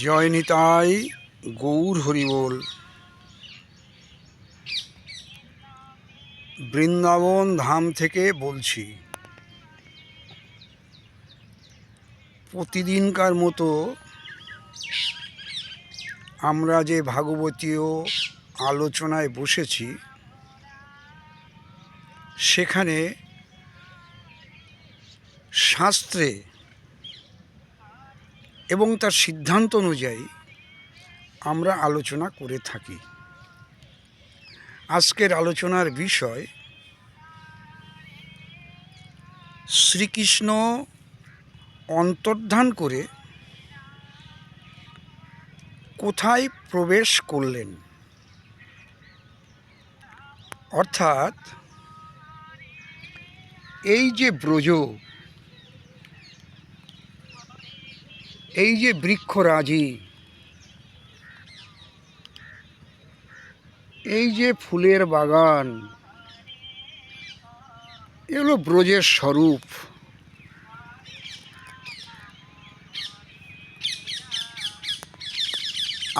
জয় নিতাই গৌর হরিবোল। বৃন্দাবন ধাম থেকে বলছি। প্রতিদিনকার মতো আমরা যে ভাগবতীয় আলোচনায় বসেছি, সেখানে শাস্ত্রে এবং তার সিদ্ধান্ত অনুযায়ী আমরা আলোচনা করে থাকি। আজকের আলোচনার বিষয় শ্রীকৃষ্ণ অন্তর্ধান করে কোথায় প্রবেশ করলেন, অর্থাৎ এই যে ব্রজ, এই যে বৃক্ষরাজি, এই যে ফুলের বাগান, এগুলো ব্রজের স্বরূপ।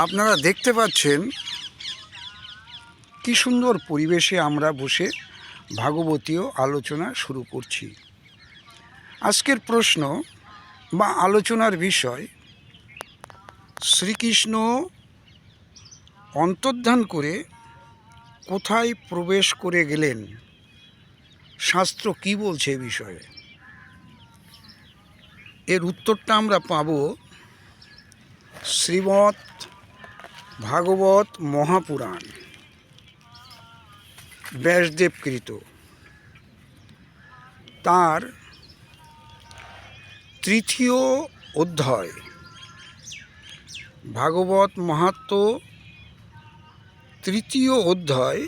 আপনারা দেখতে পাচ্ছেন কি সুন্দর পরিবেশে আমরা বসে ভাগবতীয় আলোচনা শুরু করছি। আজকের প্রশ্ন বা আলোচনার বিষয়, শ্রীকৃষ্ণ অন্তর্ধান করে কোথায় প্রবেশ করে গেলেন, শাস্ত্র কি বলছে এ বিষয়ে। এর উত্তরটা আমরা পাব শ্রীমদ্ ভাগবত মহাপুরাণ, ব্যাসদেবকৃত, তার 3য় অধ্যায়, ভাগবত মাহাত্ম্য 3য় অধ্যায়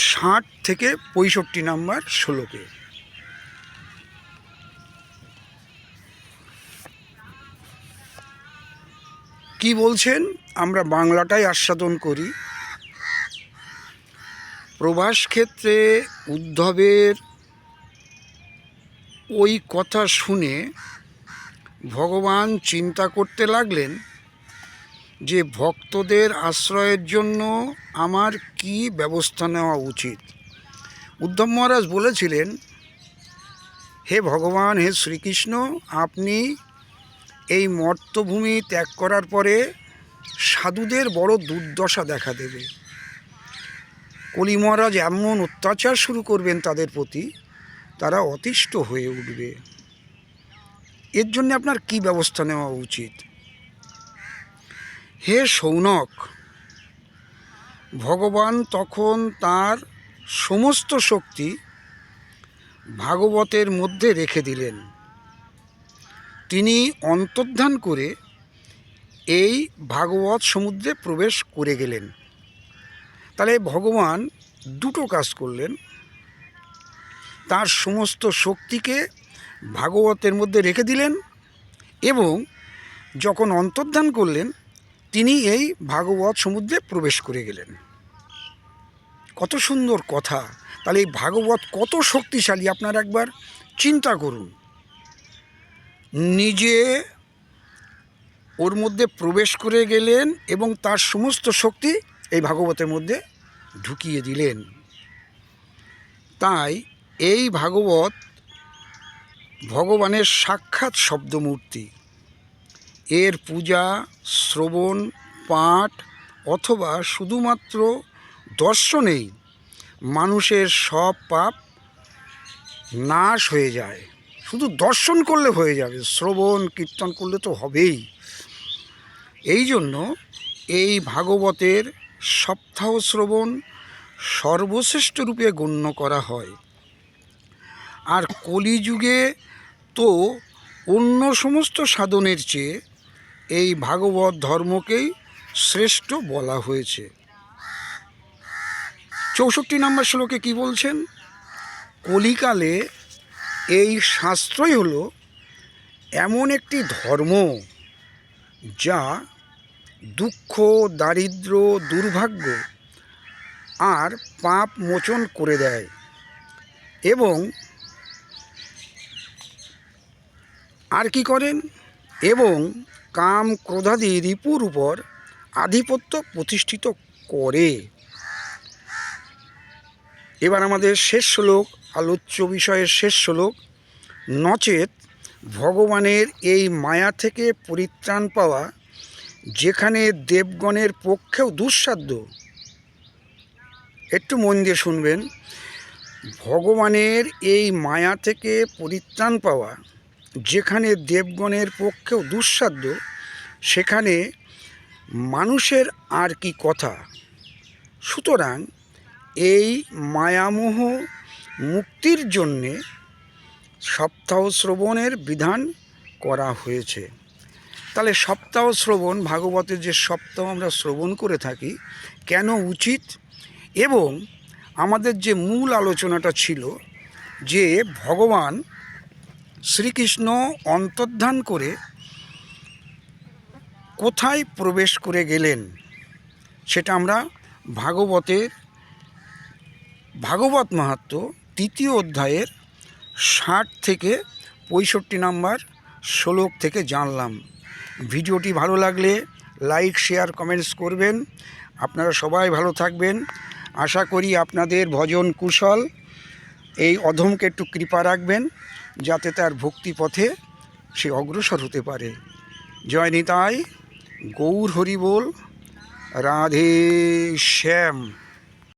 60 থেকে 65 নম্বর শ্লোকে। কি বলছেন আমরা বাংলাটাই আস্বাদন করি। প্রবাস ক্ষেত্রে উদ্ধবের ওই কথা শুনে ভগবান চিন্তা করতে লাগলেন যে ভক্তদের আশ্রয়ের জন্য আমার কি ব্যবস্থা নেওয়া উচিত। উদ্ধব মহারাজ বলেছিলেন, হে ভগবান, হে শ্রীকৃষ্ণ, আপনি এই মর্তভূমি ত্যাগ করার পরে সাধুদের বড় দুর্দশা দেখা দেবে। কলি মহারাজ এমন অত্যাচার শুরু করবেন তাদের প্রতি, তারা অতিষ্ঠ হয়ে উঠবে। এর জন্য আপনার কি ব্যবস্থা নেওয়া উচিত। হে শৌনক, ভগবান তখন তার সমস্ত শক্তি ভাগবতের মধ্যে রেখে দিলেন। তিনি অন্তর্ধান করে এই ভাগবত সমুদ্রে প্রবেশ করে গেলেন। তাহলে ভগবান দুটো কাজ করলেন। তার সমস্ত শক্তিকে ভাগবতের মধ্যে রেখে দিলেন এবং যখন অন্তর্ধান করলেন তিনি এই ভাগবত সমুদ্রে প্রবেশ করে গেলেন। কত সুন্দর কথা। তাহলে এই ভাগবত কত শক্তিশালী আপনারা একবার চিন্তা করুন। নিজে ওর মধ্যে প্রবেশ করে গেলেন এবং তার সমস্ত শক্তি এই ভাগবতের মধ্যে ঢুকিয়ে দিলেন। তাই এই ভাগবত ভগবানের সাক্ষাৎ শব্দমূর্তি। এর পূজা, শ্রবণ, পাঠ অথবা শুধুমাত্র দর্শনেই মানুষের সব পাপ নাশ হয়ে যায়। শুধু দর্শন করলে হয়ে যাবে, শ্রবণ কীর্তন করলে তো হবেই। এই জন্য এই ভাগবতের সপ্তাহ শ্রবণ সর্বশ্রেষ্ঠ রূপে গণ্য করা হয়। আর কলিযুগে তো অন্য সমস্ত সাধনের চেয়ে এই ভাগবত ধর্মকেই শ্রেষ্ঠ বলা হয়েছে। 64 নম্বর শ্লোকে কি বলছেন, কলিকালে এই শাস্ত্রই হলো এমন একটি ধর্ম যা দুঃখ, দারিদ্র, দুর্ভাগ্য আর পাপ মোচন করে দেয় এবং আর কি করেন, এবং কাম ক্রোধাদি রিপুর উপর আধিপত্য প্রতিষ্ঠিত করে। এবার আমাদের শেষ শ্লোক, আলোচ্য বিষয়ের শেষ শ্লোক। নচেৎ ভগবানের এই মায়া থেকে পরিত্রাণ পাওয়া যেখানে দেবগণের পক্ষেও দুঃসাধ্য। একটু মন দিয়ে শুনবেন। ভগবানের এই মায়া থেকে পরিত্রাণ পাওয়া যেখানে দেবগণের পক্ষেও দুঃসাধ্য, সেখানে মানুষের আর কি কথা। সুতরাং এই মায়ামোহ মুক্তির জন্যে সপ্তাহ শ্রবণের বিধান করা হয়েছে। তাহলে সপ্তাহ শ্রবণ, ভাগবতের যে সপ্তাহ আমরা শ্রবণ করে থাকি, কেন উচিত, এবং আমাদের যে মূল আলোচনাটা ছিল যে ভগবান শ্রীকৃষ্ণ অন্তর্ধান করে কোথায় প্রবেশ করে গেলেন, সেটা আমরা ভাগবত মাহাত্ম্য 3য় অধ্যায়ের 60 থেকে 65 নম্বর শ্লোক থেকে জানলাম। ভিডিওটি ভালো লাগলে লাইক, শেয়ার, কমেন্টস করবেন। আপনারা সবাই ভালো থাকবেন। আশা করি আপনাদের ভজন কুশল। এই অধমকে একটু কৃপা রাখবেন যাতে তার ভক্তি পথে সে অগ্রসর হতে পারে। জয় নিতাই, গৌর হরি বল, রাধে শ্যাম।